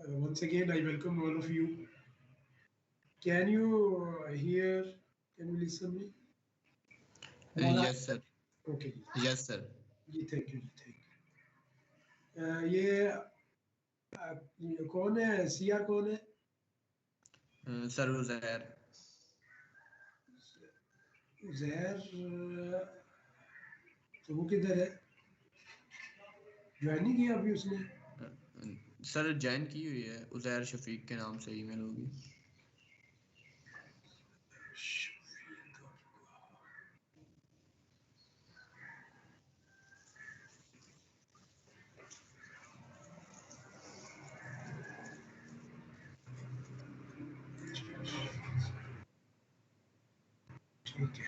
Once again, I welcome all of you. Can you hear? Can you listen me? Yes, sir. Okay. Yes, sir. जी thank you जी thank you ये कौन है CR कौन है sir Uzair Uzair तो वो किधर है ज्वाइन नहीं किया अभी उसने सर ज्वाइन की हुई है उजैर शफीक के नाम से ईमेल होगी ठीक है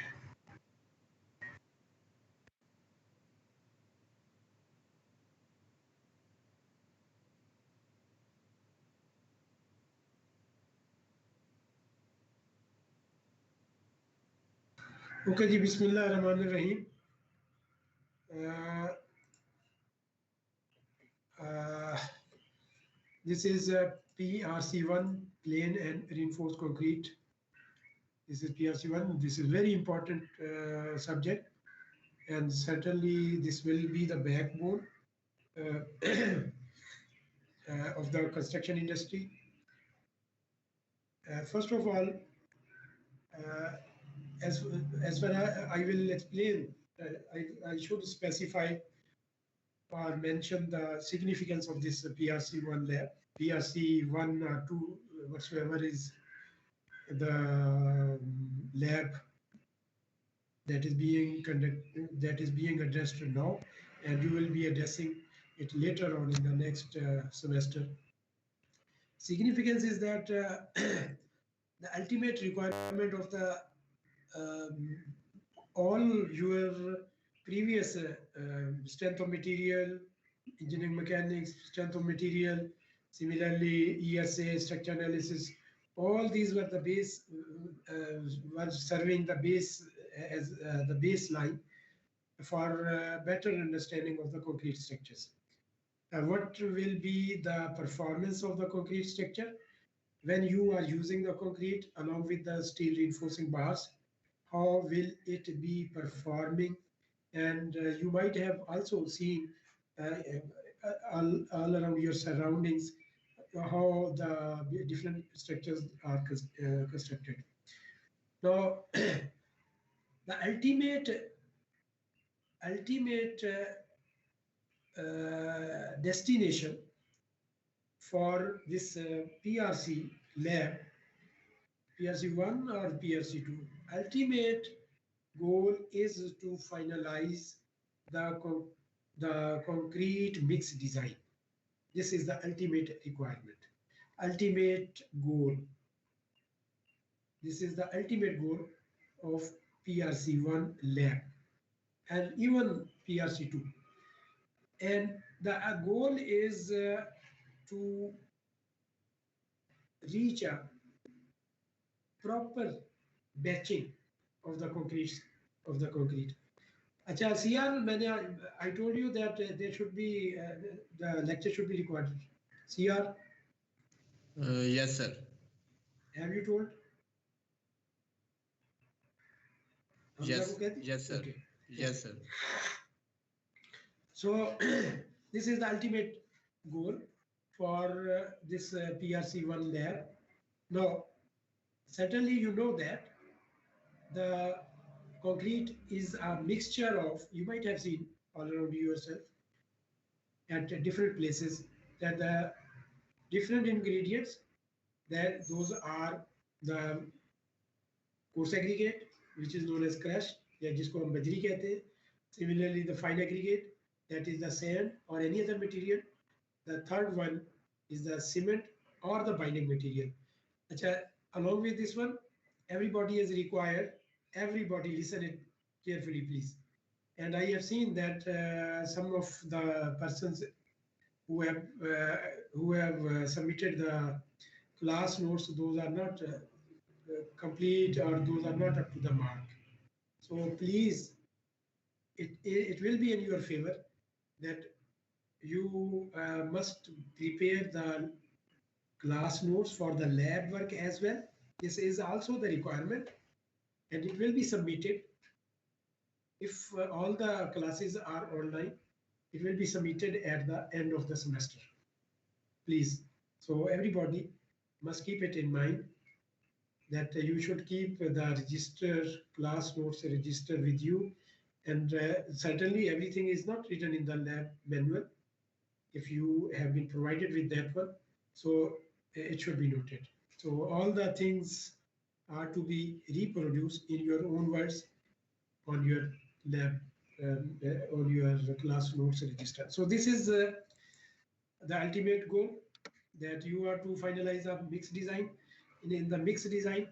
ओके जी बिस्मिल्लाह रहमान रहीम this is PRC1 plain and reinforced concrete. This is PRC1. This is very important subject, and certainly this will be the backbone of the construction industry. First of all, as far I will explain, I should specify or mention the significance of this PRC1 lab. PRC1 or 2, whatsoever is the lab that is being conducted, that is being addressed now, and you will be addressing it later on in the next semester. Significance is that the ultimate requirement of the all your previous strength of material, engineering mechanics, strength of material, similarly ESA, structure analysis, all these were the base, were serving the base as the baseline for better understanding of the concrete structures. What will be the performance of the concrete structure when you are using the concrete along with the steel reinforcing bars? How will it be performing? And you might have also seen all around your surroundings how the different structures are constructed. Now, the ultimate destination for this PRC lab, PRC1 or PRC2, ultimate goal is to finalize the concrete mix design. This is the ultimate requirement, ultimate goal. This is the ultimate goal of PRC1 lab and even PRC2. And the goal is to reach a proper batching of the concrete. Acha, CR, I told you that there should be the lecture should be recorded. CR? Yes, sir. Have you told? Yes, yes, sir. Okay. Yes, sir. So this is the ultimate goal for this PRC1 lab. Now, certainly you know that the concrete is a mixture of, you might have seen all around yourself at different places that the different ingredients, that those are the coarse aggregate, which is known as crush, या जिसको हम बजरी कहते हैं. Similarly, the fine aggregate, that is the sand or any other material. The third one is the cement or the binding material. Achha, along with this one, everybody is required. Everybody listen it carefully, please. And I have seen that some of the persons who have submitted the class notes, those are not complete or those are not up to the mark. So please, it will be in your favor that you must prepare the class notes for the lab work as well. This is also the requirement, and it will be submitted if all the classes are online. It will be submitted at the end of the semester, please. So everybody must keep it in mind that you should keep the register, class notes register with you. And certainly everything is not written in the lab manual. If you have been provided with that one, so it should be noted. So all the things are to be reproduced in your own words on your lab, on your class notes register. So this is the ultimate goal, that you are to finalize a mixed design. In the mixed design,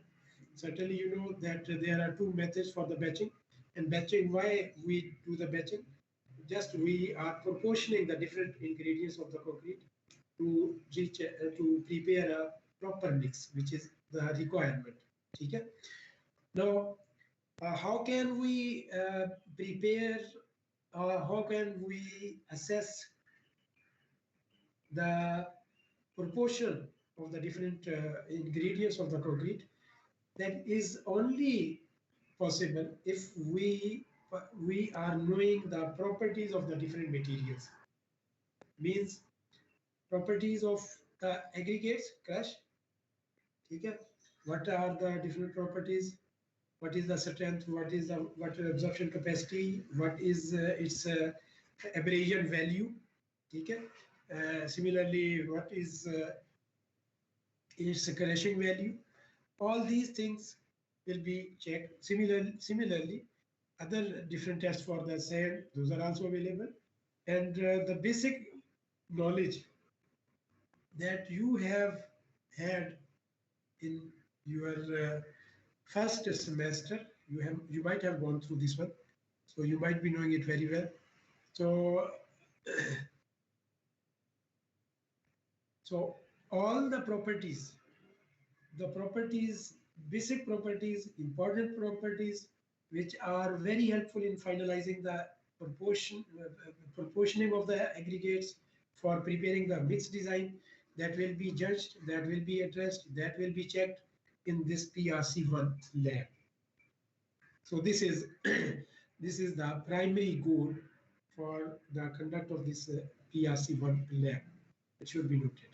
certainly you know that there are two methods for the batching. And batching, why we do the batching? Just we are proportioning the different ingredients of the concrete to reach to prepare a proper mix, which is the requirement. Okay. Now, how can we prepare, how can we assess the proportion of the different ingredients of the concrete? That is only possible if we are knowing the properties of the different materials. Means properties of the aggregates, crush. Okay. What are the different properties? What is the strength? What is the absorption capacity? What is its abrasion value? Okay. Similarly, what is its crushing value? All these things will be checked. Similarly, other different tests for the sand, those are also available. And the basic knowledge that you have had in your first semester, you might have gone through this one, so you might be knowing it very well. So so all the properties, basic properties, important properties, which are very helpful in finalizing the proportioning of the aggregates for preparing the mixed design, that will be judged, that will be addressed, that will be checked in this PRC1 lab. So this is this is the primary goal for the conduct of this PRC1 lab. It should be noted.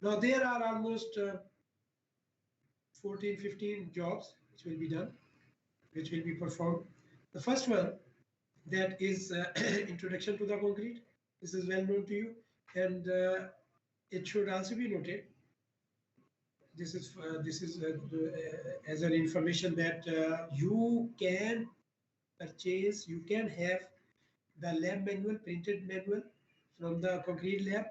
Now there are almost 14, 15 jobs which will be done, which will be performed. The first one, that is introduction to the concrete. This is well known to you, and it should also be noted. This is as an information that you can purchase, you can have the lab manual, printed manual from the concrete lab,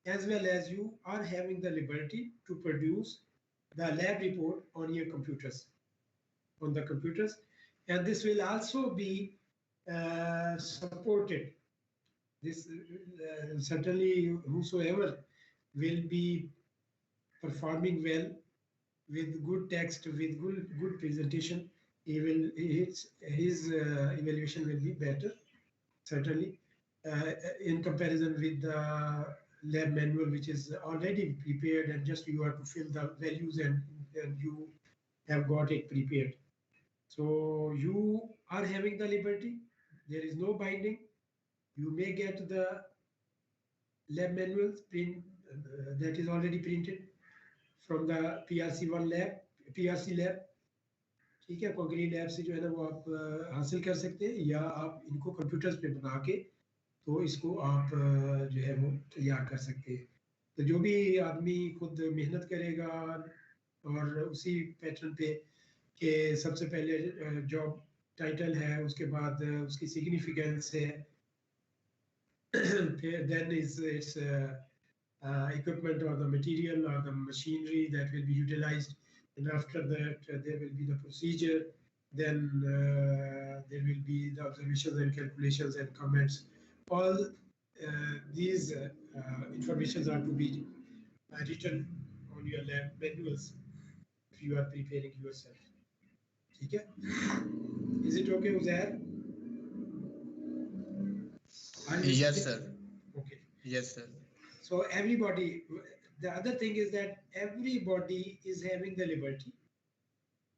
as well as you are having the liberty to produce the lab report on your computers, on the computers. And this will also be supported. This certainly whosoever will be performing well with good text, with good presentation, his evaluation will be better, certainly, in comparison with the lab manual, which is already prepared and just you have to fill the values and you have got it prepared. So you are having the liberty. There is no binding. You may get the lab manuals print that is already printed from the PRC1 lab, PRC lab. ठीक है, concrete lab से जो है ना वो आप हासिल कर सकते हैं, या आप इनको कंप्यूटर्स पे बना के तो इसको आप जो है वो तैयार कर सकते हैं. तो जो भी आदमी खुद मेहनत करेगा और उसी पैटर्न पे कि सबसे पहले जॉब टाइटल है, उसके बाद उसकी सिग्निफिकेंस है, then is its equipment or the material or the machinery that will be utilized, and after that there will be the procedure, then there will be the observations and calculations and comments. All these informations are to be written on your lab manuals if you are preparing yourself. Okay? Is it okay, Uzair? Yes, sir. Okay. Yes, sir. So everybody, the other thing is that everybody is having the liberty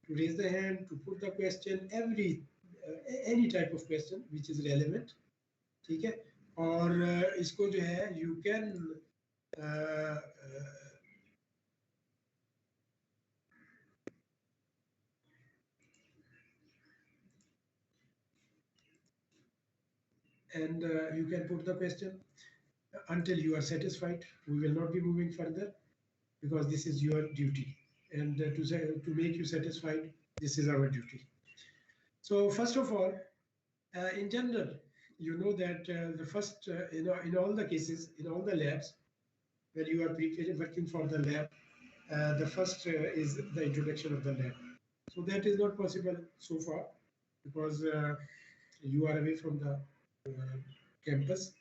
to raise the hand, to put the question, any type of question which is relevant, ठीक है. और इसको जो है you can and you can put the question until you are satisfied. We will not be moving further because this is your duty, and to make you satisfied, this is our duty. So first of all, in general, you know that the first, in all the cases, in all the labs, when you are working for the lab, the first is the introduction of the lab. So that is not possible so far because you are away from the campus.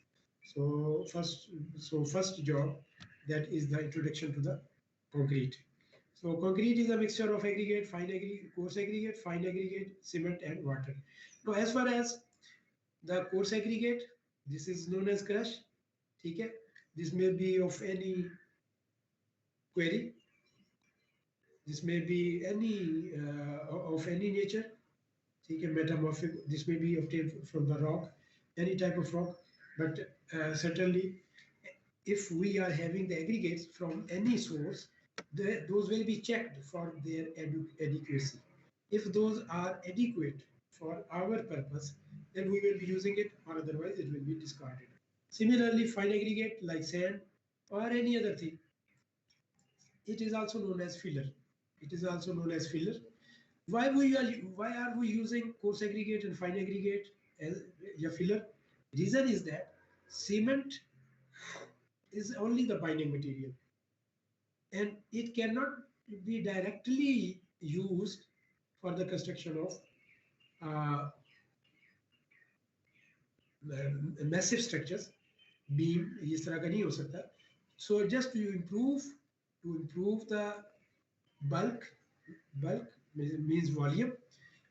So first job, that is the introduction to the concrete. So concrete is a mixture of aggregate, fine aggregate, coarse aggregate, fine aggregate, cement and water. Now as far as the coarse aggregate, this is known as crush. Okay, this may be of any query. This may be any of any nature. Okay, metamorphic. This may be obtained from the rock, any type of rock. But certainly, if we are having the aggregates from any source, those will be checked for their adequacy. If those are adequate for our purpose, then we will be using it, or otherwise it will be discarded. Similarly, fine aggregate like sand or any other thing, it is also known as filler. It is also known as filler. Why are we using coarse aggregate and fine aggregate as a filler? Reason is that cement is only the binding material, and it cannot be directly used for the construction of uh, massive structures. Beam इस तरह का नहीं हो सकता. So just to improve the bulk means volume,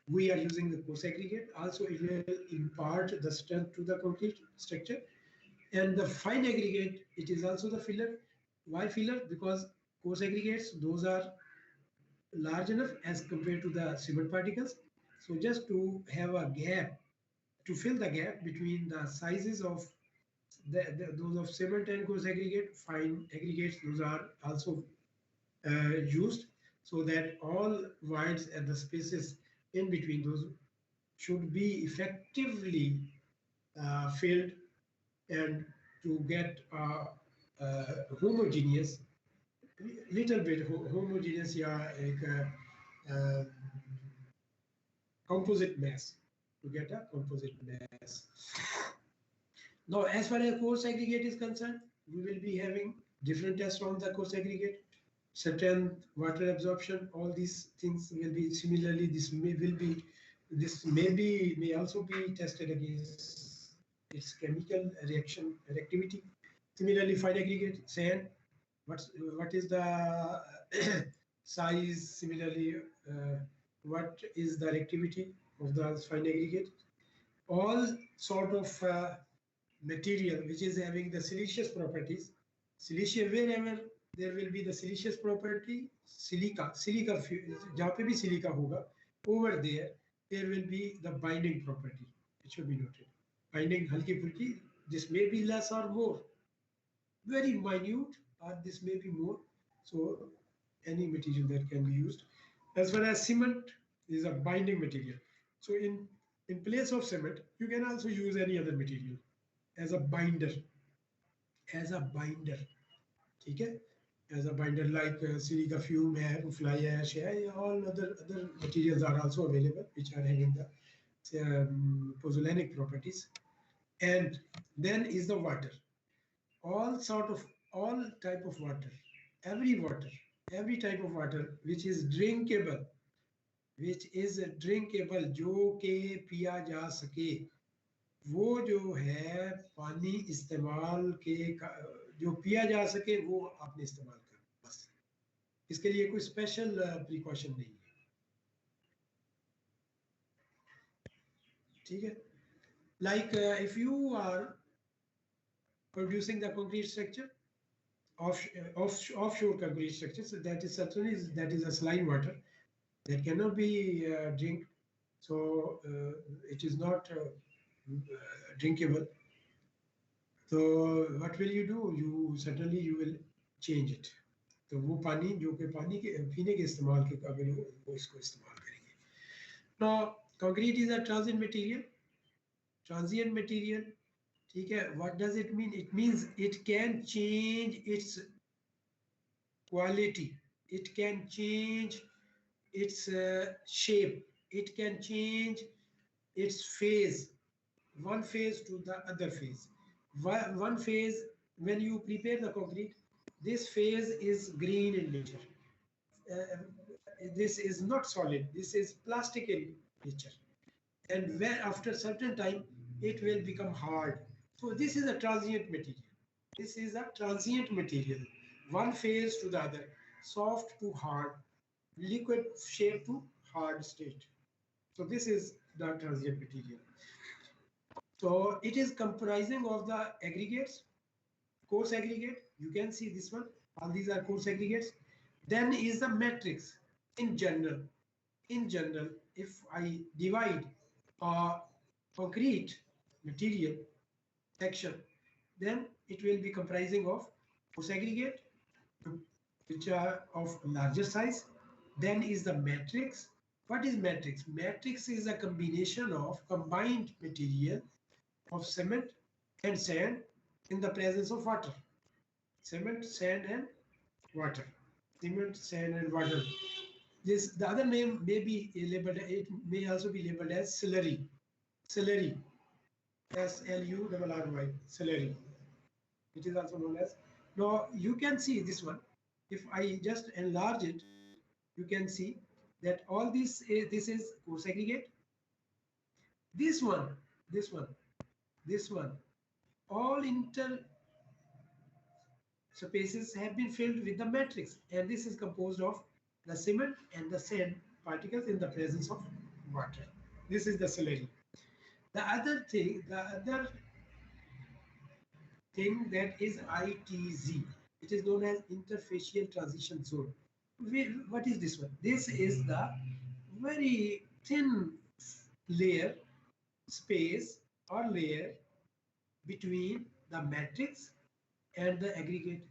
we are using the coarse aggregate. Also, it will impart the strength to the concrete structure. And the fine aggregate, it is also the filler. Why filler? Because coarse aggregates, those are large enough as compared to the cement particles. So just to have a gap, to fill the gap between the sizes of those of cement and coarse aggregate, fine aggregates, those are also used, so that all voids and the spaces in between those should be effectively filled, and to get homogeneous, little bit homogeneous, yeah, like composite mass, to get a composite mass. Now, as far as coarse aggregate is concerned, we will be having different tests on the coarse aggregate. Certain water absorption, all these things will be similarly. This may also be tested against its chemical reactivity. Similarly, fine aggregate, sand, what is the size? Similarly, what is the reactivity of the fine aggregate? All sort of material which is having the siliceous properties. Silicia, wherever there will be the siliceous property, silica जहाँ पे भी silica होगा, over there will be the binding property. It should be noted. Binding हल्की फुल्की, this may be less or more, very minute, or this may be more. So any material that can be used. As far as cement is a binding material, so in place of cement, you can also use any other material as a binder. ठीक है, as a binder, like silica fume hai, fly ash hai, all other materials are also available which are having the pozzolanic properties. And then is the water. All type of water, every type of water which is drinkable, जो के पिया जा सके, वो जो है पानी इस्तेमाल के जो पिया जा सके वो आपने इस्तेमाल करना, बस. इसके लिए कोई स्पेशल प्रिकॉशन नहीं है. ठीक है. Like if you are producing the concrete structure, offshore concrete structure. So that is certainly that is a saline water that cannot be drinked. So it is not drinkable. So what will you do? You will change it. तो वो पानी जो कि पानी के पीने के इस्तेमाल के काबिल हो वो इसको इस्तेमाल करेंगे. Now concrete is a transient material. Transient material, ठीक है. What does it mean? It means it can change its quality. It can change its shape. It can change its phase, one phase to the other phase. One phase, when you prepare the concrete, this phase is green in nature. This is not solid. This is plastic in nature. And when after certain time, it will become hard. So this is a transient material. This is a transient material. One phase to the other, soft to hard, liquid shape to hard state. So this is the transient material. So it is comprising of the aggregates, coarse aggregate. You can see this one. All these are coarse aggregates. Then is the matrix in general. In general, if I divide a concrete material section, then it will be comprising of coarse aggregate, which are of larger size. Then is the matrix. What is matrix? Matrix is a combination of combined material of cement and sand in the presence of water. Cement, sand, and water. Cement, sand, and water. This the other name may be labeled. It may also be labeled as slurry. Slurry. SLURRY. Slurry. It is also known as. Now you can see this one. If I just enlarge it, you can see that all this is coarse aggregate. This one, this one, this one, all inter spaces have been filled with the matrix, and this is composed of the cement and the sand particles in the presence of water. This is the slurry. The other thing that is ITZ. It is known as interfacial transition zone. What is this one? This is the very thin layer, space or layer between the matrix and the aggregate,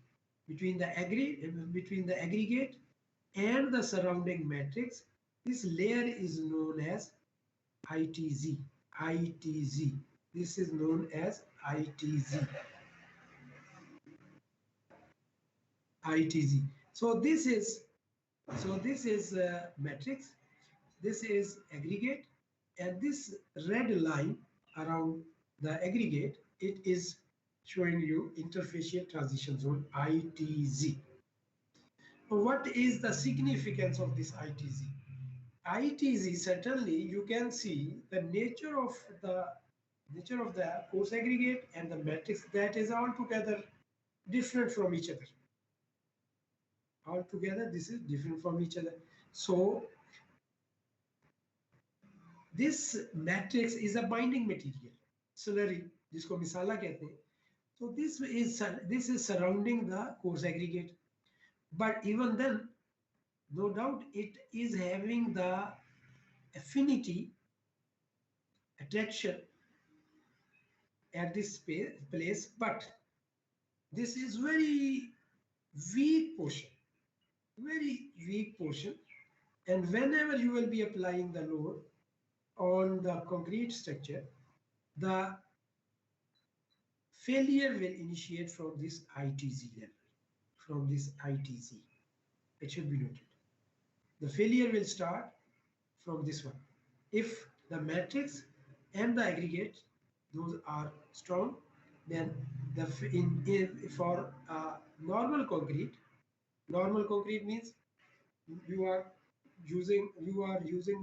between the aggregate and the surrounding matrix. This layer is known as ITZ. ITZ. This is known as ITZ. ITZ. So this is matrix. This is aggregate, and this red line around the aggregate, it is showing you interfacial transition zone, ITZ. What is the significance of this ITZ? ITZ, certainly you can see the nature of the coarse aggregate and the matrix, that is altogether different from each other. Altogether, this is different from each other. So this matrix is a binding material, slurry, जिसको मिसाला कहते हैं. So this is surrounding the coarse aggregate, but even then, no doubt it is having the affinity, attraction at this place, but this is very weak portion, and whenever you will be applying the load on the concrete structure, the failure will initiate from this ITZ level, from this ITZ. It should be noted. The failure will start from this one. If the matrix and the aggregate, those are strong, then for normal concrete means you are using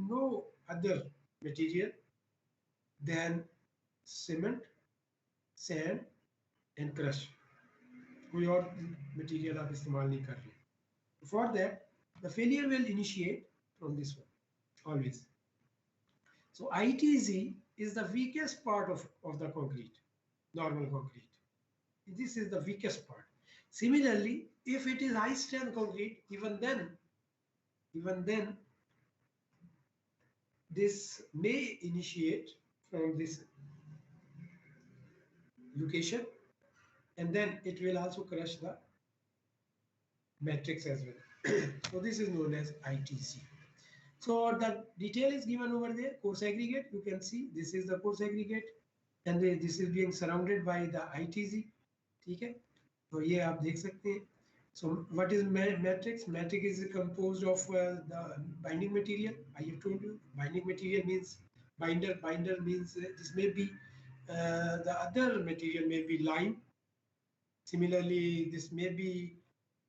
no other material than cement, sand and crush. कोई और material आप इस्तेमाल नहीं कर रहे. For that, the failure will initiate from this one always. So ITZ is the weakest part of the concrete, normal concrete. This is the weakest part. Similarly, if it is high strength concrete, even then, this may initiate from this location, and then it will also crush the matrix as well. So this is known as ITC. So the detail is given over there. Coarse aggregate, you can see this is the coarse aggregate, and this is being surrounded by the ITC. ठीक है, तो ये आप देख सकते हैं. So what is matrix? Matrix is composed of the binding material. I have told you binding material means binder. Binder means this may be the other material may be lime. Similarly, this may be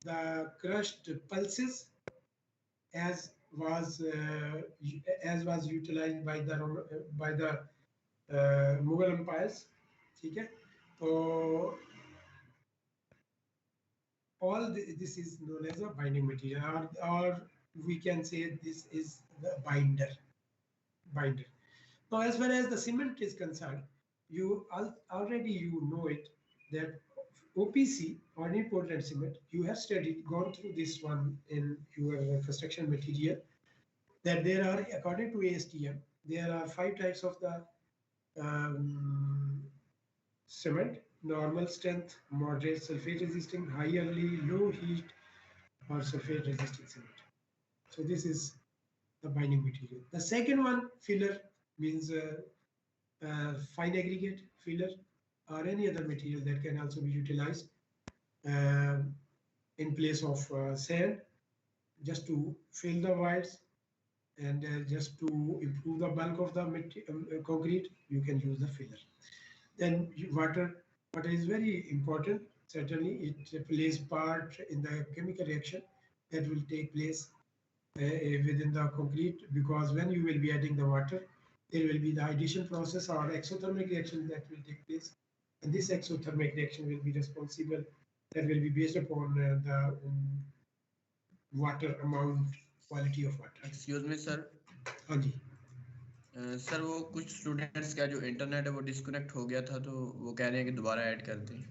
the crushed pulses as was utilized by the Mughal empires. ठीक है, तो all this is known as a binding material, or we can say this is the binder. Now, as far as the cement is concerned, you already know it, that OPC, ordinary Portland cement, you have gone through this one in your construction material, that there are, according to ASTM, there are 5 types of the cement: normal strength, moderate sulfate resisting, high early, low heat, or sulfate resisting cement. So this is the binding material. The second one, filler, means fine aggregate filler or any other material that can also be utilized in place of sand, just to fill the voids and just to improve the bulk of the concrete, you can use the filler. Then water is very important. Certainly, it plays part in the chemical reaction that will take place within the concrete, because when you will be adding the water, there will be the addition process or exothermic reaction that will take place, and this exothermic reaction will be responsible, that will be based upon the water amount, quality of water. Excuse me, sir. हाँ जी. Sir वो कुछ students का जो internet है वो disconnect हो गया था, तो वो कह रहे हैं कि दोबारा ऐड कर दें.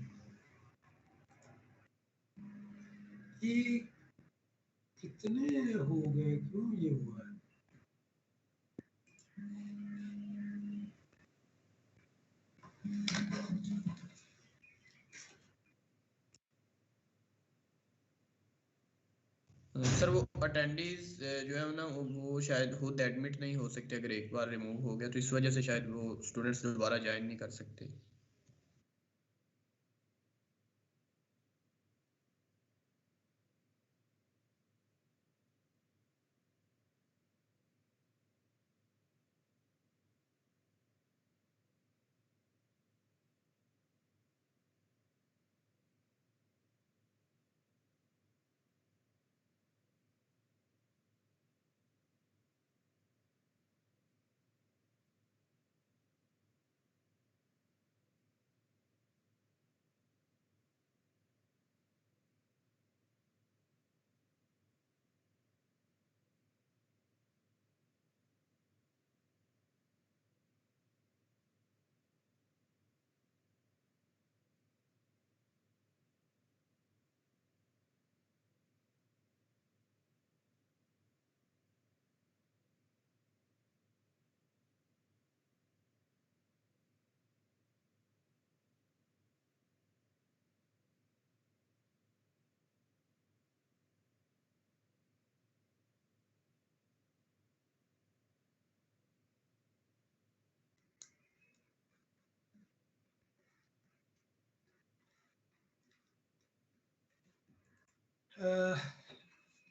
ये कितने हो गए, क्यों ये हुआ? सर वो अटेंडीज जो है ना वो शायद खुद एडमिट नहीं हो सकते अगर एक बार रिमूव हो गया, तो इस वजह से शायद वो स्टूडेंट्स दोबारा ज्वाइन नहीं कर सकते.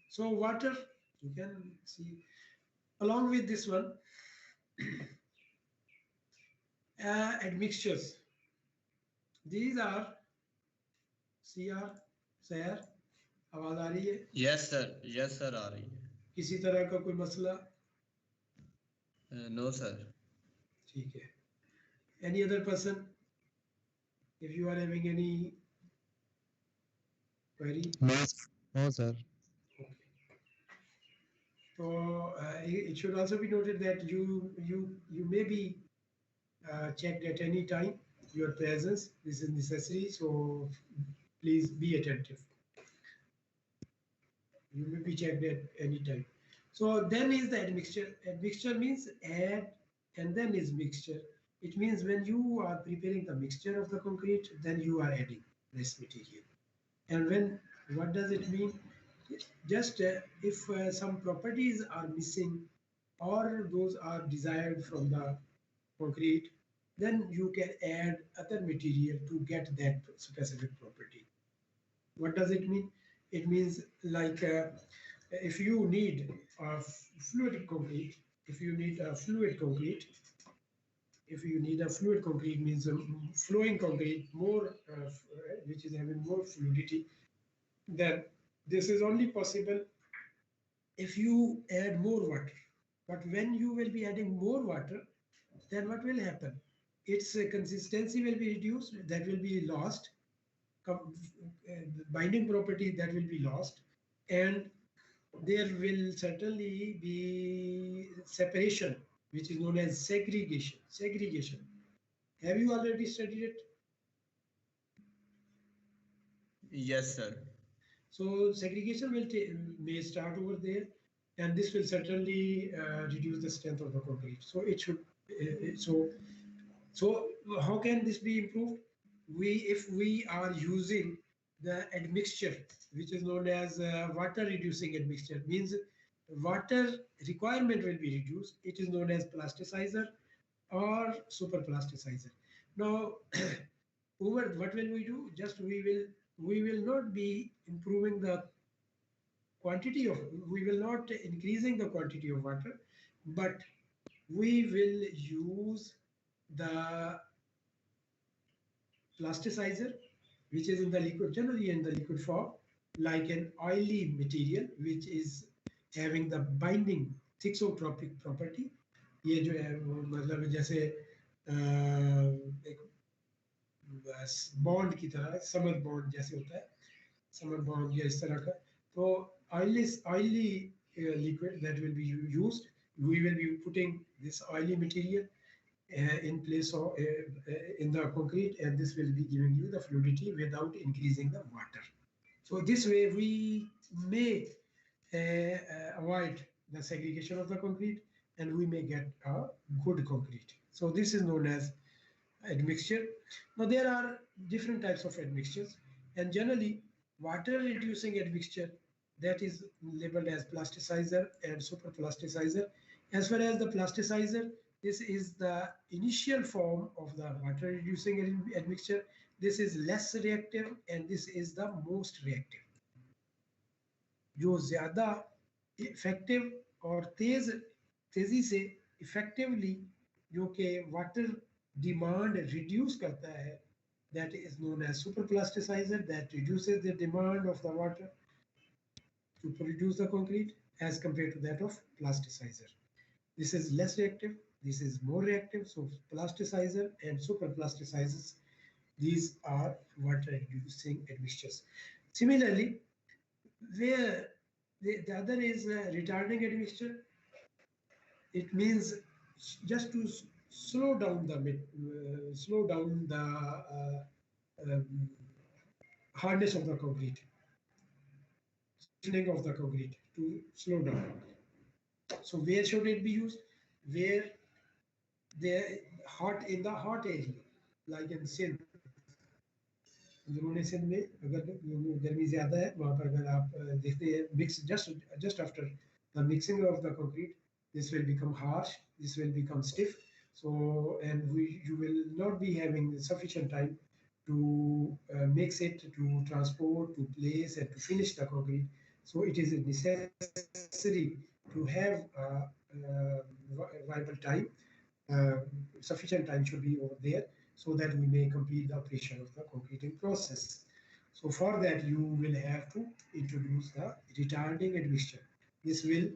So water, you can see along with this one, admixtures. These are CR, सैर, आवाज आ रही है? यस सर आ रही है. किसी तरह का कोई मसला? No sir. ठीक है. Any other person, if you are having any query? No sir. Okay. So it should also be noted that you may be checked at any time your presence. This is necessary, so please be attentive. You may be checked at any time. So then is the admixture. Admixture means add and then is mixture. It means when you are preparing the mixture of the concrete, then you are adding this material. And when, what does it mean? Just if some properties are missing or those are desired from the concrete, then you can add other material to get that specific property. What does it mean? It means like if you need a fluid concrete, if you need a fluid concrete, if you need a fluid concrete means flowing concrete, more which is having more fluidity, then this is only possible if you add more water. But when you will be adding more water, then what will happen? Its consistency will be reduced, that will be lost, binding property that will be lost, and there will certainly be separation, which is known as segregation. Segregation. Have you already studied it? Yes, sir. So segregation will may start over there, and this will certainly reduce the strength of the concrete. So it should. So how can this be improved? If we are using the admixture, which is known as water reducing admixture, means water requirement will be reduced. It is known as plasticizer or super plasticizer. Now, over what will we do? Just we will not be improving the quantity of, we will not increasing the quantity of water, but we will use the plasticizer, which is in the liquid, generally in the liquid form, like an oily material, which is having the binding thixotropic property. ये जो है मतलब जैसे एक bond की तरह summer bond जैसे होता है, समर बॉन्ड या इस तरह का. तो oily liquid that will be used, we will be putting this oily material in place of in the concrete, and this will be giving you the fluidity without increasing the water. So this way we may avoid the segregation of the concrete, and we may get a good concrete. So this is known as admixture. Now there are different types of admixtures, and generally water reducing admixture, that is labeled as plasticizer and super plasticizer. As far as the plasticizer, this is the initial form of the water reducing admixture. This is less reactive and this is the most reactive. जो ज़्यादा effective और तेज़ी से effectively जो कि water demand reduce करता है, that is known as super plasticizer, that reduces the demand of the water to produce the concrete as compared to that of plasticizer. This is less reactive, this is more reactive. So plasticizer and super plasticizers, these are water reducing admixtures. Similarly, where the other is retarding admixture, it means just to slow down the hardness of the concrete, stiffening of the concrete, to slow down. So where should it be used? Where they hot, in the hot area, like in Sindh. अंदरूनी सिंध में अगर गर्मी ज़्यादा है, वहाँ पर अगर आप देखते हैं mix just after the mixing of the concrete, this will become harsh, this will become stiff. So and you will not be having sufficient time to mix it, to transport, to place, and to finish the concrete. So it is necessary to have viable time. Sufficient time should be over there, so that we may complete the operation of the concreting process. So for that, you will have to introduce the retarding admixture. This will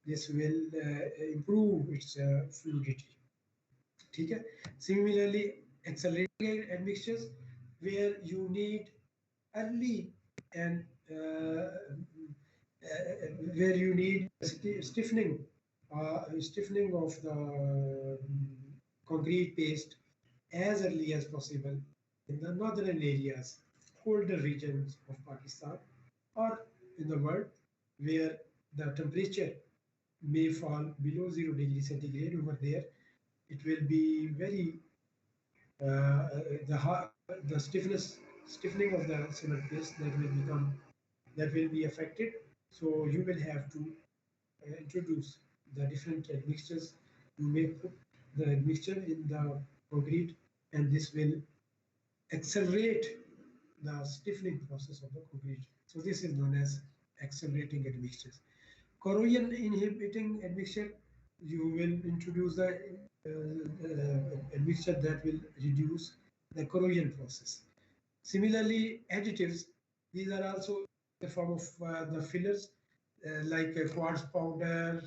improve its fluidity. Okay. Similarly, accelerating admixtures, where you need early and where you need stiffening of the concrete paste as early as possible in the northern areas, colder regions of Pakistan, or in the world where the temperature may fall below 0 degrees centigrade. Over there, it will be very the stiffening of the cement paste that will be affected. So you will have to introduce the different mixtures. You may put the mixture in the concrete, and this will accelerate the stiffening process of the concrete. So this is known as accelerating admixtures. Corrosion inhibiting admixture, you will introduce the admixture that will reduce the corrosion process. Similarly, additives, these are also the form of the fillers like quartz powder,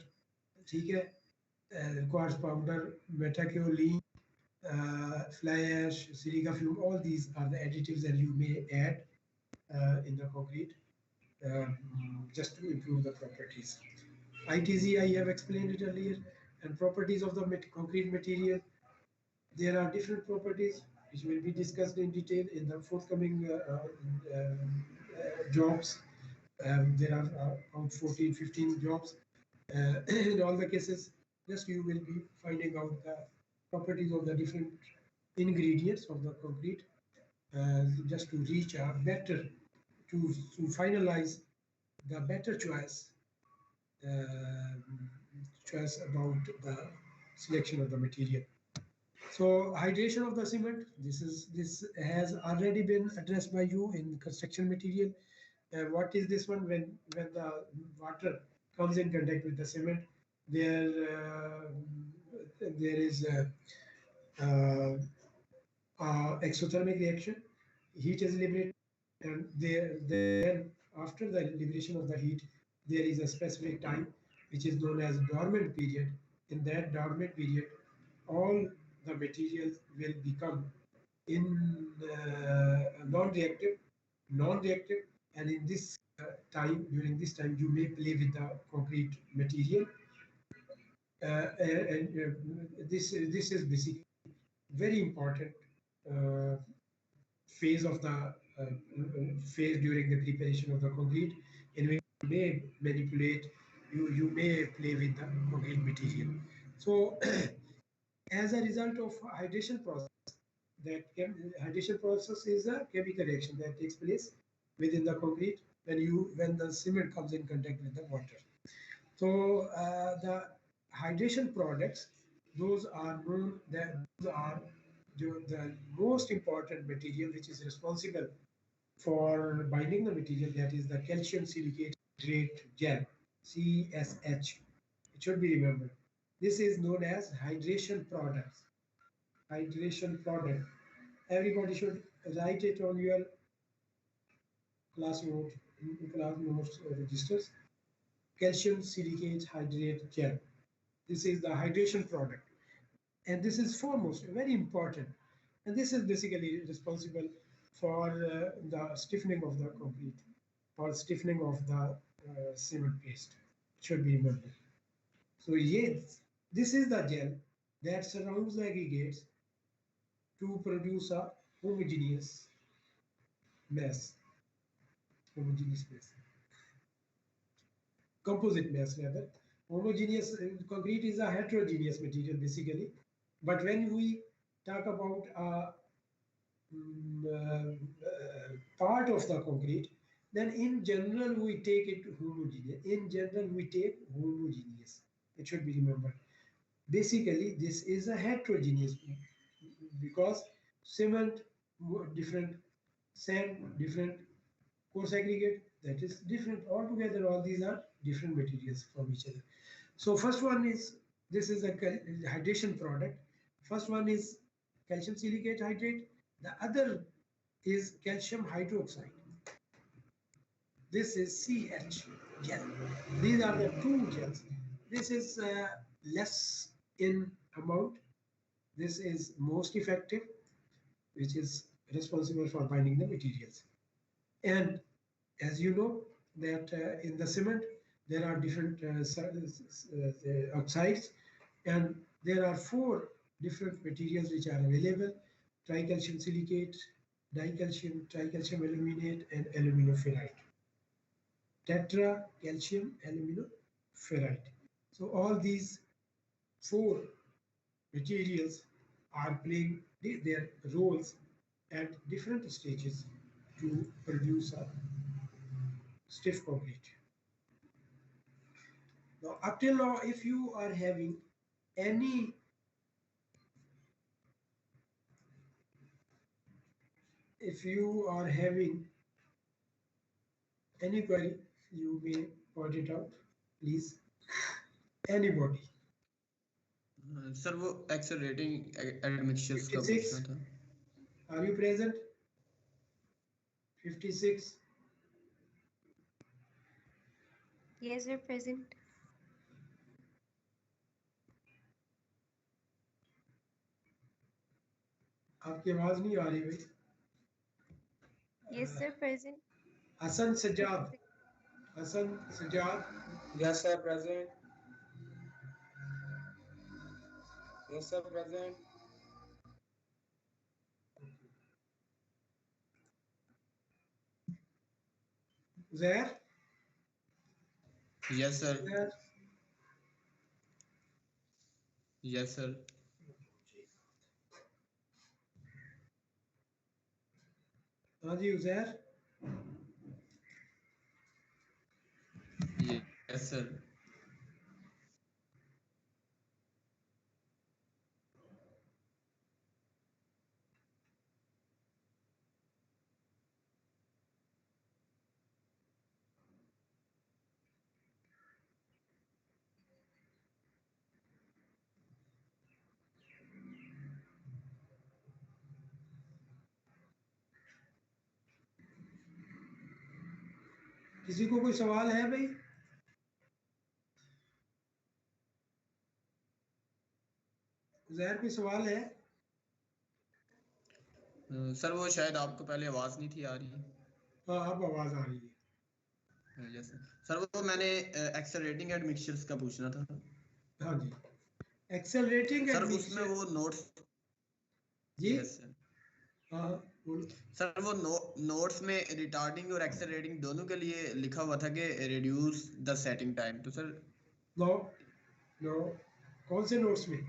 quartz powder, metacholine, fly ash, silica fume, all these are the additives that you may add in the concrete just to improve the properties. ITZ, I have explained it earlier, and properties of the concrete material. There are different properties which will be discussed in detail in the forthcoming jobs. There are around 14, 15 jobs. In all the cases, just you will be finding out the properties of the different ingredients of the concrete just to reach a better, to finalize the better choice about the selection of the material. So hydration of the cement, this has already been addressed by you in construction material. What is this one? When the water comes in contact with the cement, there is exothermic reaction. Heat is liberated, and then after the liberation of the heat, there is a specific time which is known as dormant period. In that dormant period, all the materials will become in non-reactive, and in this during this time, you may play with the concrete material, and this is basically very important phase of the phase during the preparation of the concrete, in which you may manipulate, you may play with the concrete material. So as a result of hydration process, hydration process is a chemical reaction that takes place within the concrete when the cement comes in contact with the water. So the hydration products, those are known that those are the most important material which is responsible for binding the material, that is the calcium silicate hydrate gel, CSH. It should be remembered. This is known as hydration products. Hydration product. Everybody should write it on your class notes registers. Calcium silicate hydrate gel. This is the hydration product. And this is foremost very important. And this is basically responsible for the stiffening of the concrete, or stiffening of the cement paste. It should be remembered. So yes, this is the gel that surrounds the aggregates to produce a homogeneous mass. Composite mass rather. Homogeneous concrete is a heterogeneous material basically, but when we talk about part of the concrete, then in general we take it homogeneous. In general we take homogeneous. It should be remembered. Basically, this is a heterogeneous because cement different, sand different, coarse aggregate that is different altogether. All these are different materials from each other. So first one is, this is a hydration product. First one is calcium silicate hydrate. The other is calcium hydroxide. This is CH gel. These are the two gels. This is less in amount. This is most effective, which is responsible for binding the materials. And as you know that in the cement, there are different oxides, and there are 4 different materials which are available. tricalcium silicate, dicalcium, tricalcium aluminate, and aluminoferrite. Tetra calcium aluminoferrite. So all these four materials are playing their roles at different stages to produce a stiff concrete. Now, up till now, if you are having any query, you may point it out, please. Anybody? Sir वो accelerating admixtures का 56. पूछना था. Are you present? 56. Yes, sir, present. आपकी आवाज नहीं आ रही भाई. Yes, sir, present. Hasan Sajjad. Hasan Sajjad. Yes, sir, present. Yes, sir, present. Zair. Yes, sir. Zair. Yes, sir. हाँ जी उजैर. Yes, sir. किसी को कोई सवाल है भाई? उजैर कोई सवाल है? सर वो शायद आपको पहले आवाज नहीं थी आ रही. हाँ अब आवाज आ रही है. Yes sir. वो मैंने एक्सेलरेटिंग एडमिक्सचर्स का पूछना था. हाँ जी. एक्सेलरेटिंग सर उसमें वो नोट्स. जी. Yes sir. हाँ सर वो नोट्स में रिटार्डिंग और एक्सेलरेटिंग दोनों के लिए लिखा हुआ था कि रिड्यूस द सेटिंग टाइम. तो सर नो कौन से नोट्स में?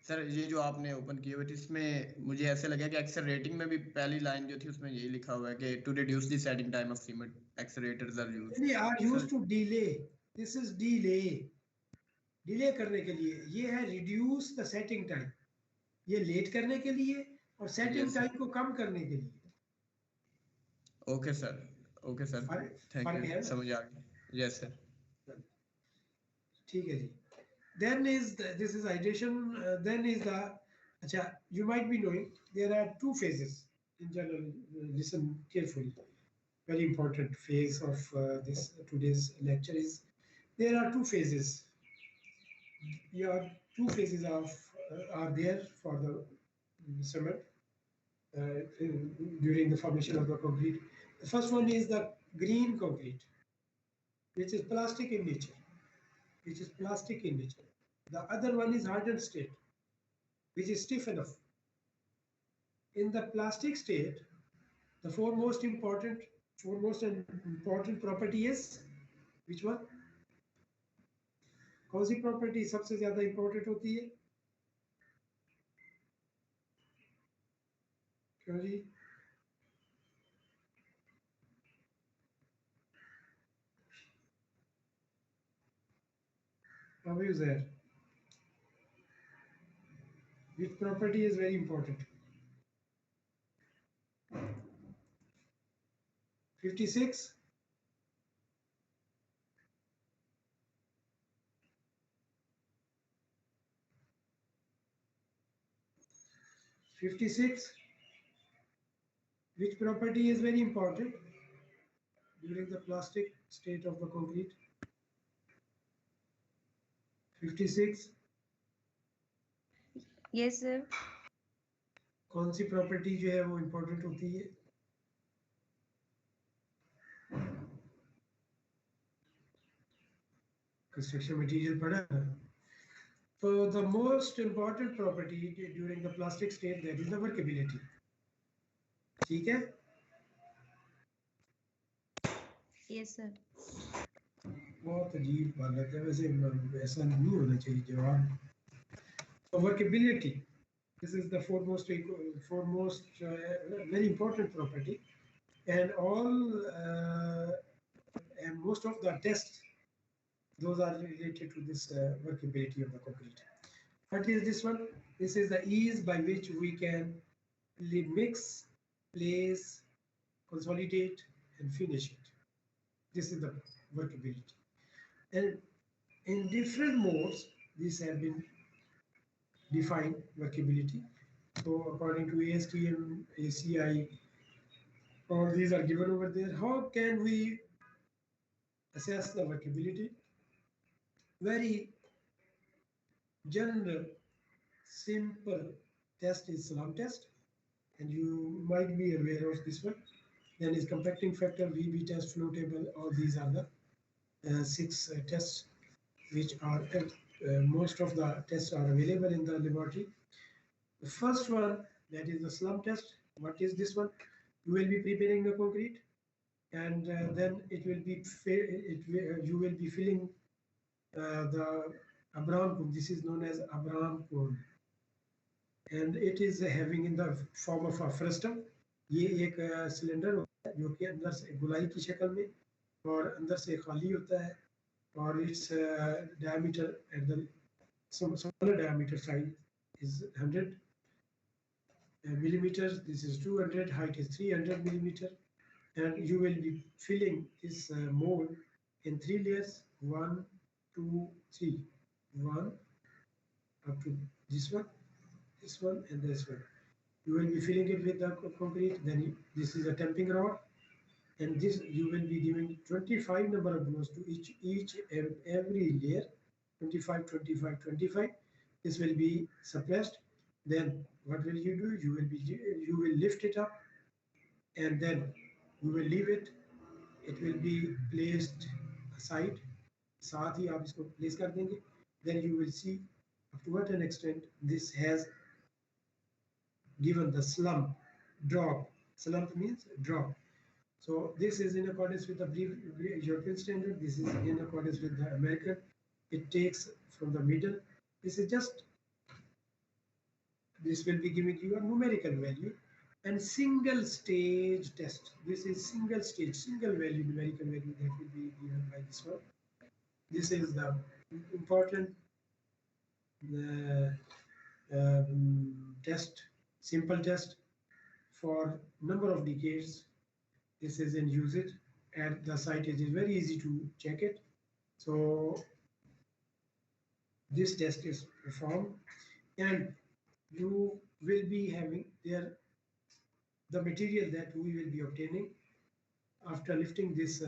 सर ये जो आपने ओपन किए हुए थे इसमें मुझे ऐसे लगा कि एक्सेलरेटिंग में भी पहली लाइन जो थी उसमें यही लिखा हुआ है कि to reduce the setting time of cement accelerators are used. नहीं are used to delay. This is delay करने के लिए. ये है रिड्यूस द सेटिंग टाइम. ये लेट करने के लिए और सेटिंग टाइम को कम करने के लिए. Okay sir. Okay sir. Thank you. समझ आ गया. Yes sir. ठीक है जी. Then this is hydration. Then is the acha, you might be knowing there are two phases in general. Listen carefully. Very important phase of this today's lecture is there are two phases. Two phases of are there for the cement during the formation of the concrete. The first one is the green concrete, which is plastic in nature. The other one is hardened state, which is stiff enough. In the plastic state, the foremost important property is which one? कौन सी property सबसे ज़्यादा important होती है? क्यों जी? How is there? Which property is very important? 56. 56. Which property is very important during the plastic state of the concrete? 56. Yes, sir. कौन सी property जो है वो इम्पोर्टेंट होती है? कंस्ट्रक्शन मटेरियल पढ़ा है? So the most important property during the plastic state, that is the workability. ठीक है? Yes, sir. बहुत अजीब बात है, वैसे ऐसा नहीं होना चाहिए जवाब. So workability, this is the foremost very important property, and and most of the tests, those are related to this workability of the concrete. What is this one? This is the ease by which we can mix, place, consolidate, and finish it. This is the workability. And in different modes, these have been defined workability. So according to ASTM, ACI, all these are given over there. How can we assess the workability? Very general, simple test is slump test, and you might be aware of this one. Then is compacting factor, VB test, flow table. All these are the 6 tests which are most of the tests are available in the laboratory. The first one, that is the slump test. What is this one? You will be preparing the concrete, and then it will be you will be filling the Abraham cone. This is known as Abraham cone, and it is having in the form of a frustum. ये एक cylinder होता है जो कि अंदर से गोलाई की शक्ल में और अंदर से खाली होता है, और its diameter at the smaller diameter size is 100 millimeters. This is 200. Height is 300 millimeter, and you will be filling this mold in 3 layers: 1, 2, 3. 1 up to this one, and this one. You will be filling it with the concrete. Then this is a tamping rod, and this you will be giving 25 number of blows to each every layer. 25, 25, 25. This will be suppressed. Then what will you do? You will lift it up, and then you will leave it. It will be placed aside. साथ ही आप इसको place कर देंगे. Then you will see up to what an extent this has given the slump drop. Slump means drop. So this is in accordance with the European standard. This is in accordance with the American. It takes from the middle. This will be giving you a numerical value, and single stage test. This is single stage, single value, numerical value that will be given by this one. This is the important test, simple test for number of decades. This is in usage, and the site is very easy to check it. So this test is performed, and you will be having there the material that we will be obtaining after lifting this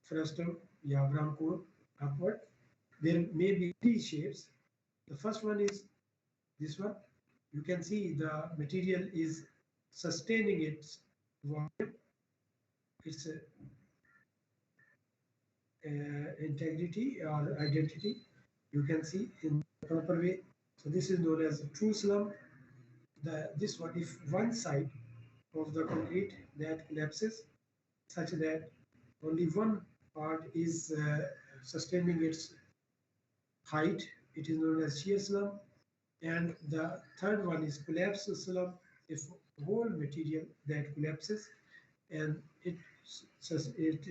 frustum, Abraham cone, upward. There may be 3 shapes. The first one is this one. You can see the material is sustaining its volume, its integrity or identity. You can see in the proper way. So this is known as true slump. This one, if one side of the concrete that collapses such that only one part is sustaining its height, it is known as shear slump. And the third one is collapse slump, if whole material that collapses, and it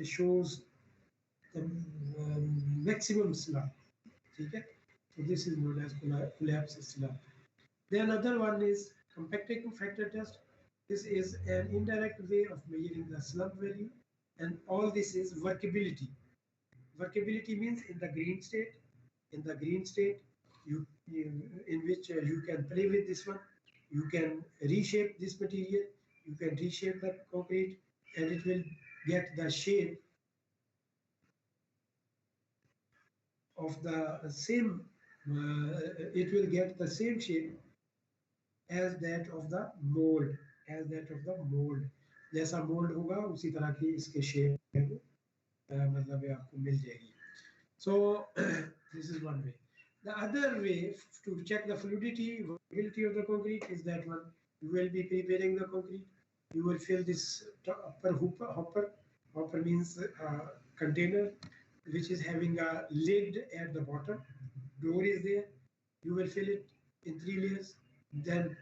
shows the maximum slump. Okay? So this is known as collapse slump. The another one is compacting factor test. This is an indirect way of measuring the slump value, and all this is workability. Workability means in the green state. In the green state, in which you can play with this one. You can reshape this material. You can reshape the concrete, and it will get the shape of the same. It will get the same shape as that of the mold. जैसा mould होगा उसी तरह की इसके shape मतलब आपको मिल जाएगी. So this is one way. The other way to check the fluidity, workability of the concrete is that one. You will be preparing the concrete. You will fill this upper hopper. Hopper means container, which is having a lid at the bottom. Door is there. You will fill it in 3 layers. Then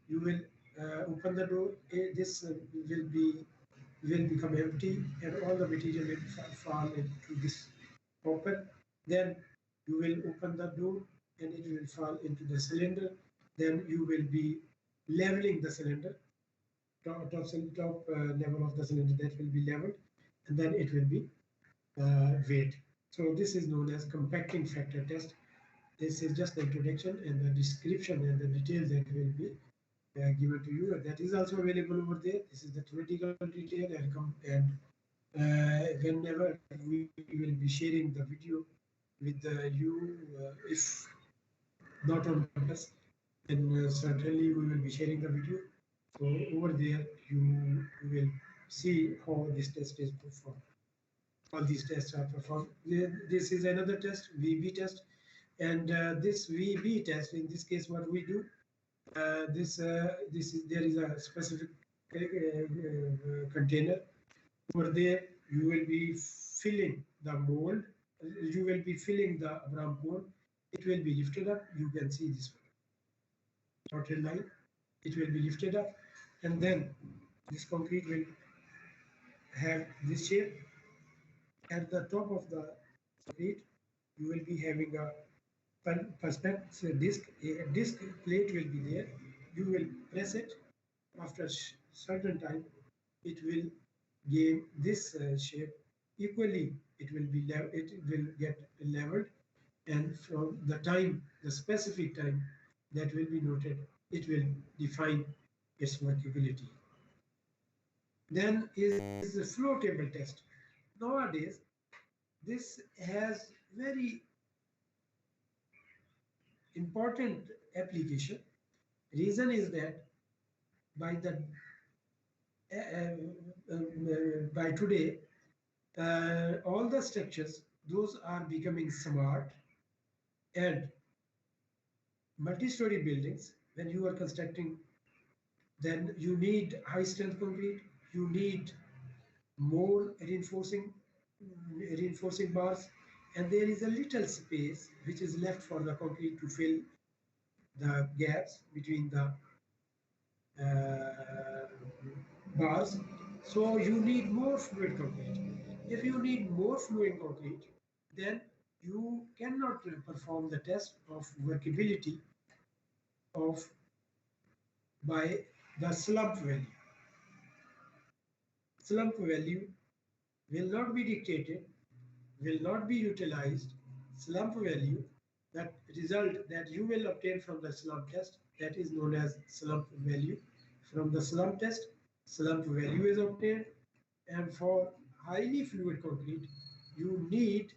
you will open the door. This will become empty, and all the material will fall into this hopper. Then you will open the door and it will fall into the cylinder. Then you will be leveling the cylinder, top level of the cylinder, that will be leveled, and then it will be weighed. So this is known as compacting factor test. This is just the introduction and the description and the details that will be given to you. That is also available over there. This is the theoretical detail, and whenever we will be sharing the video with you, if not on campus, then certainly we will be sharing the video. So over there, you will see how this test is performed. All these tests are performed. This is another test, VB test, and this VB test, in this case, what we do, there is a specific container. Over there, you will be filling the mold. You will be filling the Abraham cone. It will be lifted up. You can see this dotted line. It will be lifted up, and then this concrete will have this shape. At the top of the concrete, you will be having a perspective disc. A disc plate will be there. You will press it. After certain time, it will give this shape. Equally, it will get leveled, and from the time, the specific time that will be noted, it will define its workability. Then is the flow table test. Nowadays, this has very important application. Reason is that by today, all the structures, those are becoming smart, and multi-story buildings, when you are constructing, then you need high strength concrete, you need more reinforcing bars, and there is a little space which is left for the concrete to fill the gaps between the bars. So you need more fluid concrete. If you need more fluid concrete, then you cannot perform the test of workability of by the slump value. Slump value will not be dictated, will not be utilized. Slump value, that result that you will obtain from the slump test, that is known as slump value. From the slump test, slump value is obtained, and for highly fluid concrete, you need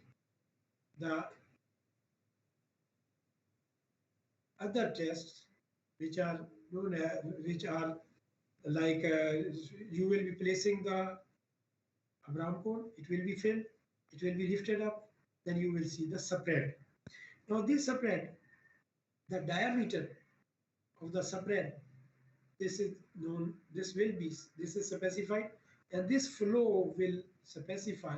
the other tests which are known as, which are like you will be placing the Abraham cone, it will be filled, it will be lifted up, then you will see the spread. Now this spread, the diameter of the spread, this is known, this is specified, and this flow will specify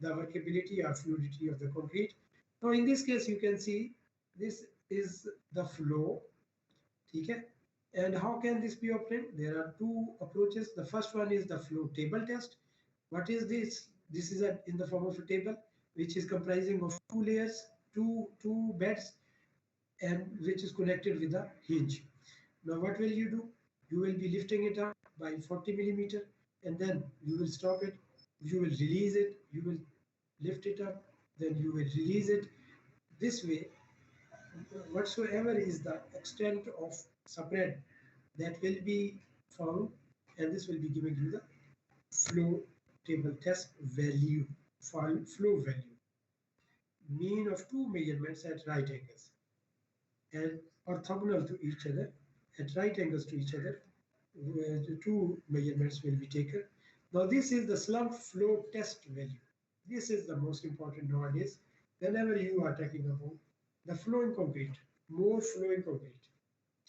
the workability or fluidity of the concrete. Now in this case, you can see this is the flow, okay? And how can this be obtained? There are two approaches. The first one is the flow table test. What is this? This is in the form of a table, which is comprising of 2 layers, two beds, and which is connected with a hinge. Now what will you do? You will be lifting it up by 40 millimeter, and then you will stop it. You will release it. You will lift it up, then you will release it. This way, whatsoever is the extent of spread, that will be found, and this will be giving you the flow table test value, flow value, mean of two measurements at right angles and orthogonal to each other. At right angles to each other, the two measurements will be taken. Now this is the slump flow test value. This is the most important nowadays whenever you are talking about the flowing concrete, more flowing concrete.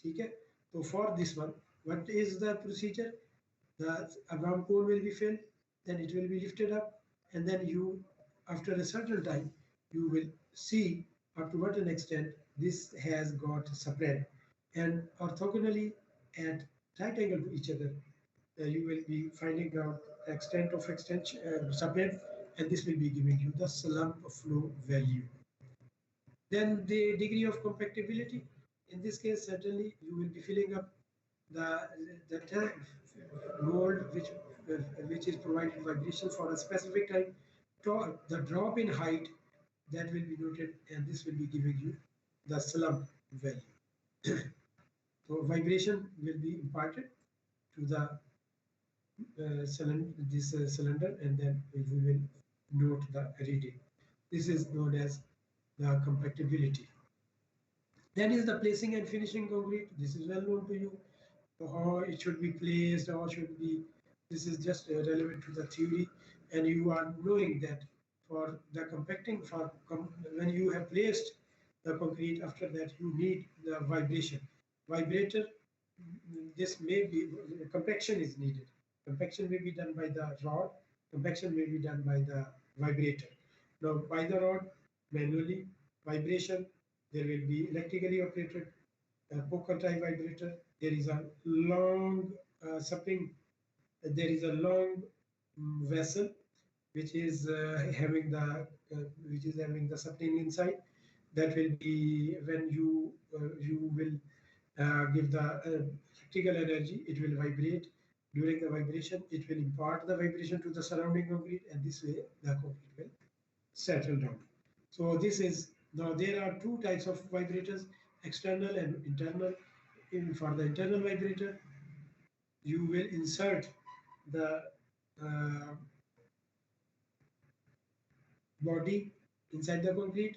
ठीक है? So for this one, what is the procedure? The around cone will be filled, then it will be lifted up, and then you, after a certain time, you will see up to what an extent this has got spread, and orthogonally at right angle to each other, you will be finding out the extent of extension spread, and this will be giving you the slump flow value. Then the degree of compactability. In this case, certainly you will be filling up the mold which is provided vibration for a specific time. The drop in height that will be noted, and this will be giving you the slump value. So vibration will be imparted to the cylinder, and then we will note the reading. This is known as the compactability. Then is the placing and finishing concrete. This is well known to you. How it should be placed, how should be. This is just relevant to the theory, and you are knowing that for the compacting, when you have placed the concrete, after that you need the vibration. Vibrator, this may be, compaction is needed. Compaction may be done by the rod, compaction may be done by the vibrator. Now by the rod, manually, vibration, there will be electrically operated poker type vibrator. There is a long spring, there is a long vessel which is having the spring inside. That will be when you will give the electrical energy, it will vibrate. During the vibration, it will impart the vibration to the surrounding concrete, and this way the concrete will settle down. So this is, now there are two types of vibrators, external and internal. For the internal vibrator, you will insert the body inside the concrete,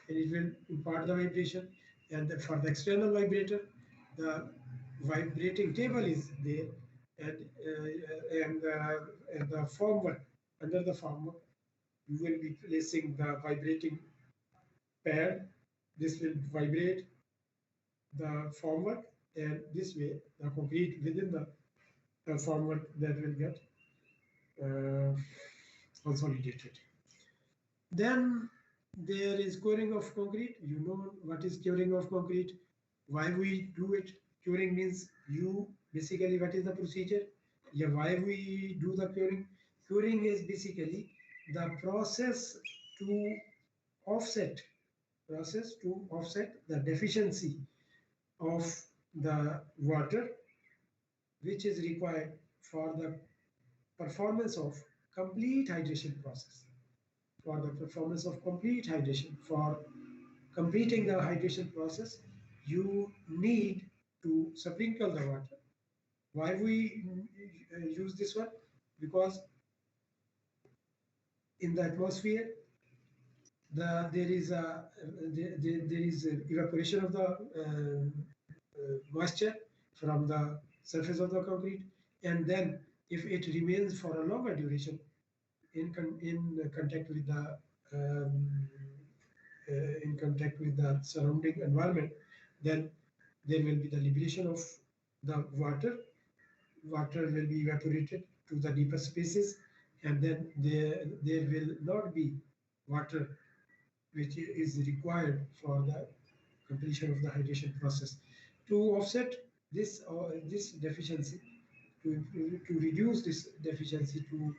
and it will impart the vibration. And for the external vibrator, the vibrating table is there, and the formwork, under the formwork, you will be placing the vibrating pad. This will vibrate the formwork, and this way the concrete within the formwork that will get consolidated. Then there is curing of concrete. You know what is curing of concrete, why we do it. Curing means you basically, what is the procedure? Yeah, why we do the curing? Curing is basically the process to offset the deficiency of the water which is required for the performance of complete hydration process. For the performance of complete hydration, for completing the hydration process, you need to sprinkle the water. Why we use this one? Because in the atmosphere, there is evaporation of the moisture from the surface of the concrete, and then if it remains for a longer duration in contact with the surrounding environment, then there will be the liberation of the water. Water will be evaporated to the deeper spaces, and then there will not be water which is required for the completion of the hydration process. To offset this deficiency, to reduce this deficiency, to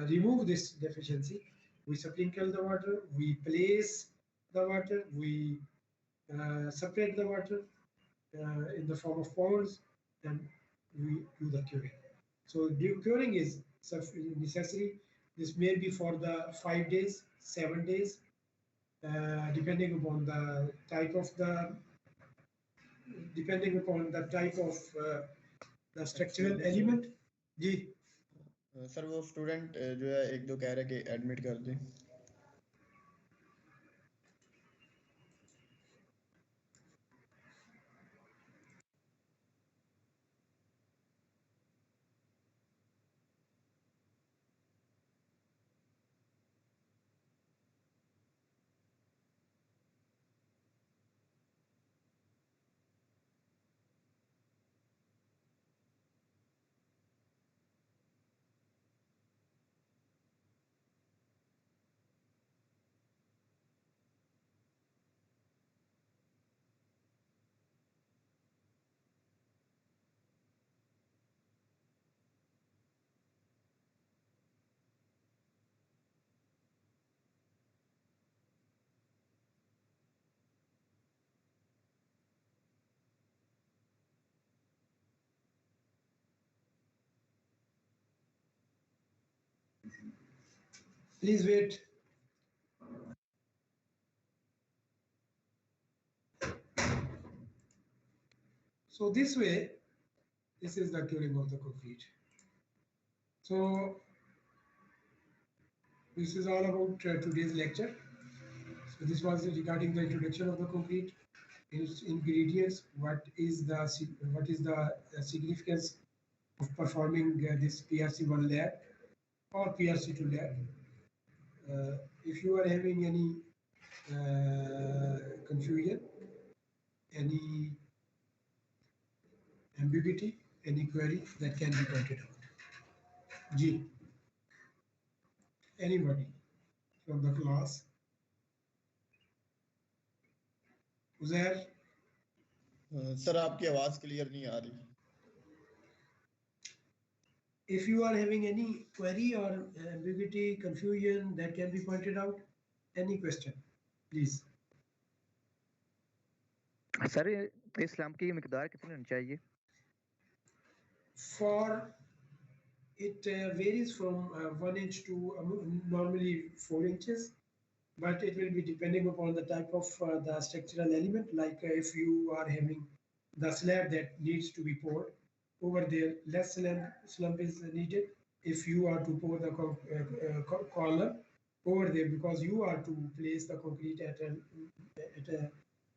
remove this deficiency, we sprinkle the water, we place the water, we separate the water in the form of ponds, and we do the curing. So curing is necessary. This may be for the 5 days, 7 days, depending upon the type of the structural element. जी sir वो student जो है एक दो कह रहे कि admit कर दें. Please wait. So this way, this is the curing of the concrete. So this is all about today's lecture. So this was regarding the introduction of the concrete, its ingredients, what is the significance of performing this PRC 1 lab or PRC 2 lab. If you are having any confusion, any ambiguity, any query, that can be pointed out. G. Anybody from the class? Uzair? Sir आपकी आवाज clear नहीं आ रही. If you are having any query or ambiguity, confusion that can be pointed out, any question, please. Sir इस्लाम की मिकदार कितनी होनी चाहिए? For it varies from 1 inch to normally 4 inches, but it will be depending upon the type of the structural element. Like if you are having the slab that needs to be poured, over there less slump is needed. If you are to pour the column over there, because you are to place the concrete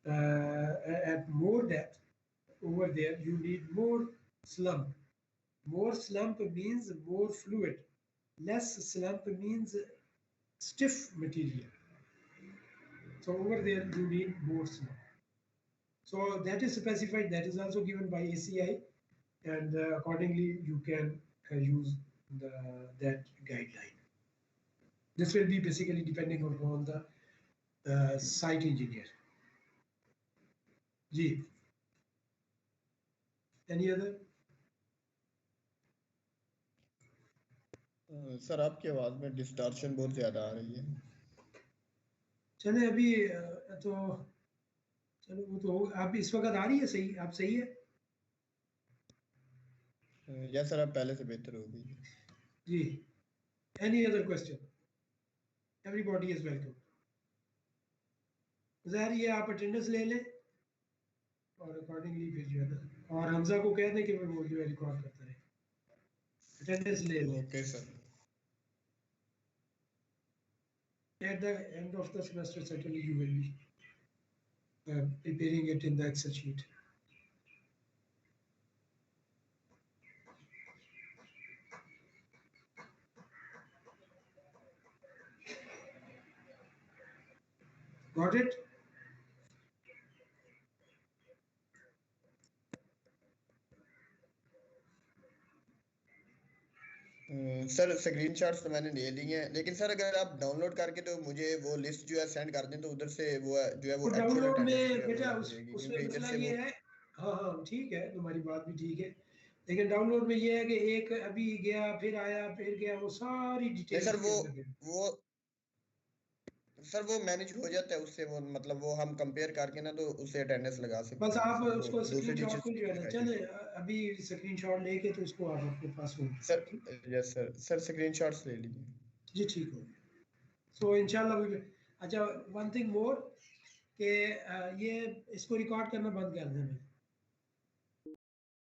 at more depth, over there you need more slump. More slump means more fluid. Less slump means stiff material. So over there you need more slump. So that is specified, that is also given by ACI, and accordingly you can use that guideline. This will be basically depending upon the site engineer. G. Any other? Sir आपकी आवाज में distortion बहुत ज्यादा आ रही है. चले अभी तो चलो वो तो आप इस वक्त आ रही है सही, आप सही है? या सर आप पहले से बेहतर हो गई. जी. Any other question? Everybody is welcome. ज़ाहिर ये आप अटेंडेंस ले लें और अकॉर्डिंगली फिर जो है ना, और हमजा को कह दें कि वो जो है रिकॉर्ड करता रहे. अटेंडेंस ले लें. Okay sir. At the end of the semester, certainly you will be preparing it in the Excel sheet. Got it? Sir screenshots तो मैंने ले लिए हैं, लेकिन सर अगर आप डाउनलोड करके तो मुझे वो लिस्ट जो है सेंड कर दें तो उधर से वो जो है वो डाउनलोड में बेटा उसमें मसला ये है. हाँ ठीक है, तुम्हारी बात भी ठीक है, लेकिन डाउनलोड में ये है कि एक अभी गया फिर आया फिर गया, वो सारी डिटेल सर वो मैनेज हो जाता है उससे, वो मतलब वो हम कंपेयर करके ना तो उससे अटेंडेंस लगा सकते हैं. बस आप उसको स्क्रीनशॉट को जो है ना, चले अभी स्क्रीनशॉट लेके तो उसको आप अपने पास हो. सर यस सर स्क्रीनशॉट्स ले लीजिए. जी ठीक हो गया. सो इंशाल्लाह. अच्छा वन थिंग मोर कि ये इसको रिकॉर्ड करना बंद कर देना.